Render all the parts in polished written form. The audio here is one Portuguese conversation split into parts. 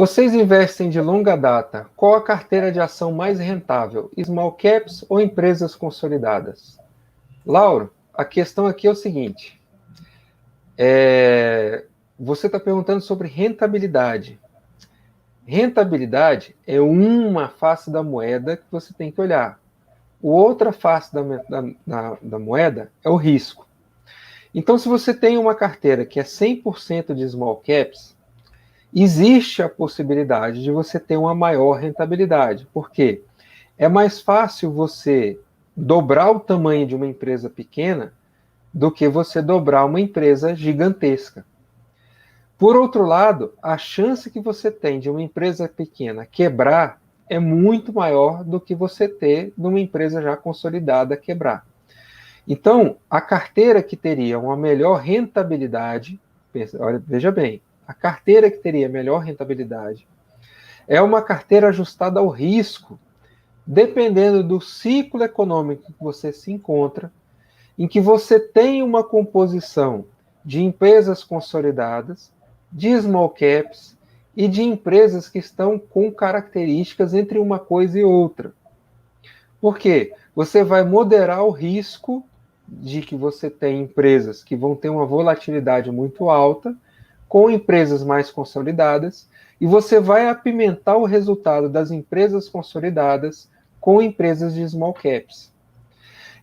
Vocês investem de longa data. Qual a carteira de ação mais rentável? Small caps ou empresas consolidadas? Lauro, a questão aqui é o seguinte. Você está perguntando sobre rentabilidade. Rentabilidade é uma face da moeda que você tem que olhar. Outra face da moeda é o risco. Então, se você tem uma carteira que é 100% de small caps, existe a possibilidade de você ter uma maior rentabilidade. Por quê? É mais fácil você dobrar o tamanho de uma empresa pequena do que você dobrar uma empresa gigantesca. Por outro lado, a chance que você tem de uma empresa pequena quebrar é muito maior do que você ter de uma empresa já consolidada quebrar. Então, a carteira que teria uma melhor rentabilidade, veja bem, a carteira que teria melhor rentabilidade é uma carteira ajustada ao risco, dependendo do ciclo econômico que você se encontra, em que você tem uma composição de empresas consolidadas, de small caps e de empresas que estão com características entre uma coisa e outra. Por quê? Você vai moderar o risco de que você tem empresas que vão ter uma volatilidade muito alta, com empresas mais consolidadas, e você vai apimentar o resultado das empresas consolidadas com empresas de small caps.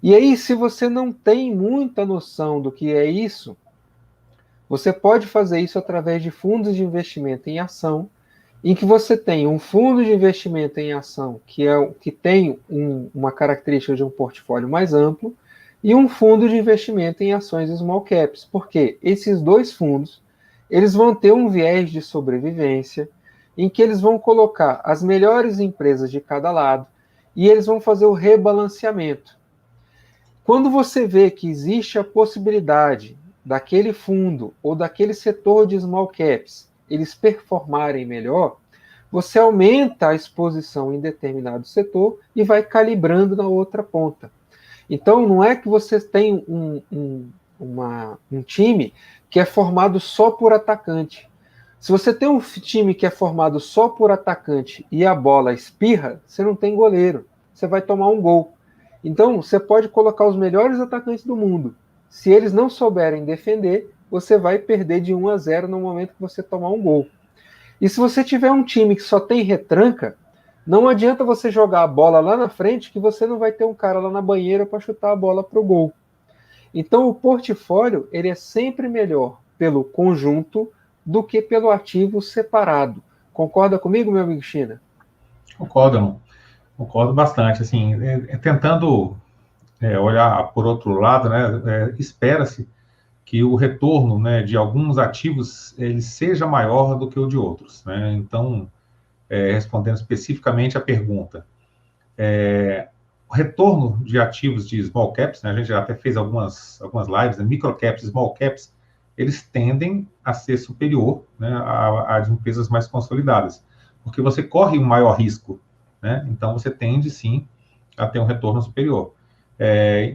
E aí, se você não tem muita noção do que é isso, você pode fazer isso através de fundos de investimento em ação, em que você tem um fundo de investimento em ação que tem uma característica de um portfólio mais amplo, e um fundo de investimento em ações small caps, porque esses dois fundos eles vão ter um viés de sobrevivência, em que eles vão colocar as melhores empresas de cada lado, e eles vão fazer o rebalanceamento. Quando você vê que existe a possibilidade daquele fundo ou daquele setor de small caps eles performarem melhor, você aumenta a exposição em determinado setor e vai calibrando na outra ponta. Então, não é que você tem um time que é formado só por atacante. Se você tem um time que é formado só por atacante e a bola espirra, você não tem goleiro. Você vai tomar um gol. Então, você pode colocar os melhores atacantes do mundo. Se eles não souberem defender, você vai perder de 1-0 no momento que você tomar um gol. E se você tiver um time que só tem retranca, não adianta você jogar a bola lá na frente que você não vai ter um cara lá na banheira para chutar a bola para o gol. Então, o portfólio ele é sempre melhor pelo conjunto do que pelo ativo separado. Concorda comigo, meu amigo China? Concordo bastante. Assim, tentando olhar por outro lado, né, espera-se que o retorno, né, de alguns ativos ele seja maior do que o de outros, né? Então, respondendo especificamente a pergunta, o retorno de ativos de small caps, né, a gente já até fez algumas lives, né, micro caps, small caps, eles tendem a ser superior, né, às empresas mais consolidadas, porque você corre um maior risco, né? Então você tende sim a ter um retorno superior.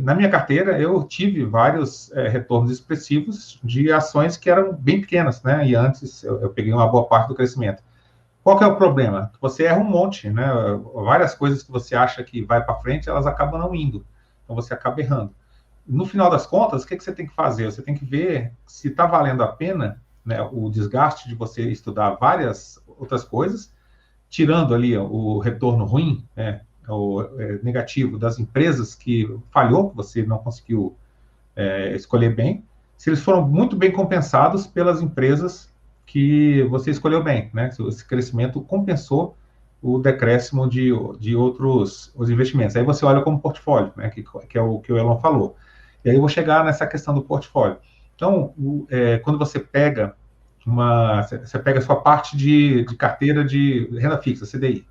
Na minha carteira eu tive vários retornos expressivos de ações que eram bem pequenas, né? E antes eu peguei uma boa parte do crescimento. Qual que é o problema? Você erra um monte, né? Várias coisas que você acha que vai para frente, elas acabam não indo. Então você acaba errando. No final das contas, o que você tem que fazer? Você tem que ver se está valendo a pena, né, o desgaste de você estudar várias outras coisas, tirando ali o retorno ruim, né, o negativo das empresas que falhou, que você não conseguiu escolher bem, se eles foram muito bem compensados pelas empresas que você escolheu bem, né? Esse crescimento compensou o decréscimo de outros os investimentos. Aí você olha como portfólio, né? Que é o que o Elon falou. E aí eu vou chegar nessa questão do portfólio. Então, quando você pega você pega a sua parte de carteira de renda fixa, CDI.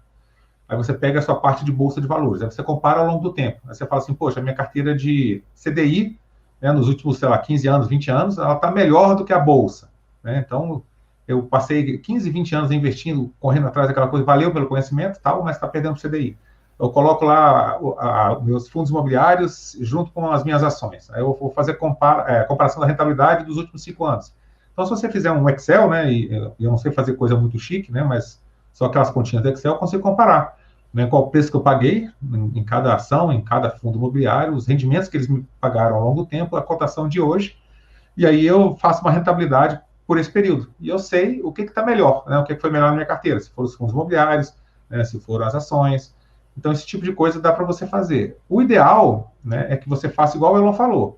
Aí você pega a sua parte de bolsa de valores. Aí você compara ao longo do tempo. Aí você fala assim, poxa, a minha carteira de CDI, né, nos últimos, 15 anos, 20 anos, ela está melhor do que a bolsa, né? Então, eu passei 15, 20 anos investindo, correndo atrás daquela coisa, valeu pelo conhecimento e tal, mas está perdendo para o CDI. Eu coloco lá meus fundos imobiliários junto com as minhas ações. Aí eu vou fazer comparação da rentabilidade dos últimos 5 anos. Então, se você fizer um Excel, né, e eu não sei fazer coisa muito chique, né, mas só aquelas continhas do Excel, eu consigo comparar, né, qual o preço que eu paguei em cada ação, em cada fundo imobiliário, os rendimentos que eles me pagaram ao longo do tempo, a cotação de hoje, e aí eu faço uma rentabilidade por esse período. E eu sei o que está melhor, né, o que foi melhor na minha carteira, se foram os fundos imobiliários, né, se foram as ações. Então, esse tipo de coisa dá para você fazer. O ideal, né, é que você faça igual o Elon falou.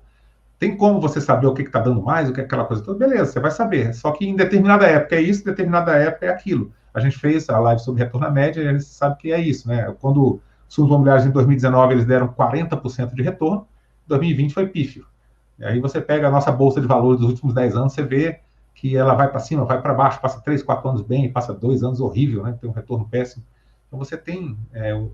Tem como você saber o que está dando mais, o que é aquela coisa toda? Beleza, você vai saber. Só que em determinada época é isso, em determinada época é aquilo. A gente fez a live sobre retorno à média e a gente sabe que é isso, né? Quando os fundos imobiliários em 2019 eles deram 40% de retorno, 2020 foi pífio. E aí você pega a nossa bolsa de valores dos últimos 10 anos, você vê que ela vai para cima, vai para baixo, passa 3, 4 anos bem, passa 2 anos horrível, né? Tem um retorno péssimo. Então você tem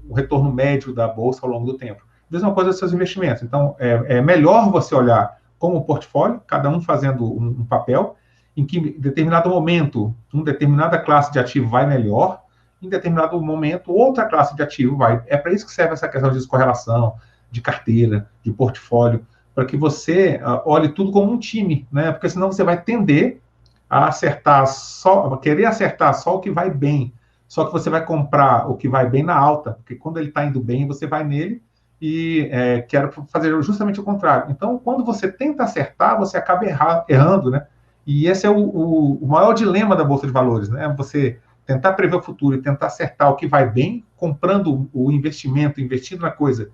o retorno médio da bolsa ao longo do tempo. Mesma coisa dos seus investimentos. Então, é melhor você olhar como um portfólio, cada um fazendo um papel, em que em determinado momento, uma determinada classe de ativo vai melhor, em determinado momento, outra classe de ativo vai. É para isso que serve essa questão de descorrelação, de carteira, de portfólio, para que você olhe tudo como um time, né? Porque senão você vai tender a acertar só, querer acertar só o que vai bem. Só que você vai comprar o que vai bem na alta, porque quando ele está indo bem, você vai nele e quero fazer justamente o contrário. Então, quando você tenta acertar, você acaba errando, né? E esse é o maior dilema da Bolsa de Valores, né? Você tentar prever o futuro e tentar acertar o que vai bem, comprando o investimento, investindo na coisa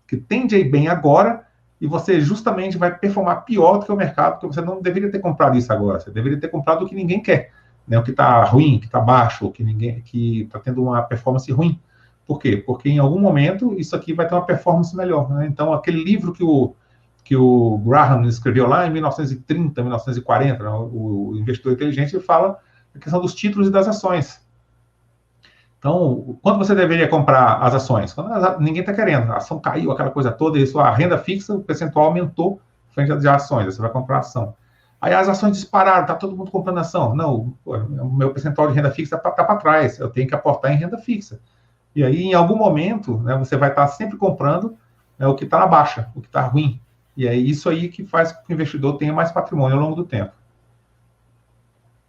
que tende a ir bem agora, e você justamente vai performar pior do que o mercado, porque você não deveria ter comprado isso agora, você deveria ter comprado o que ninguém quer, né? O que está ruim, que está baixo, o que está tendo uma performance ruim. Por quê? Porque em algum momento isso aqui vai ter uma performance melhor, né? Então, aquele livro que o Graham escreveu lá em 1930, 1940, né? O Investidor Inteligente, ele fala a questão dos títulos e das ações. Então, quando você deveria comprar as ações? Quando ninguém está querendo, a ação caiu, aquela coisa toda, e a renda fixa, o percentual aumentou frente às ações, aí você vai comprar ação. Aí as ações dispararam, está todo mundo comprando ação. Não, o meu percentual de renda fixa está para trás, eu tenho que aportar em renda fixa. E aí, em algum momento, né, você vai estar sempre comprando o que está na baixa, o que está ruim. E é isso aí que faz com que o investidor tenha mais patrimônio ao longo do tempo.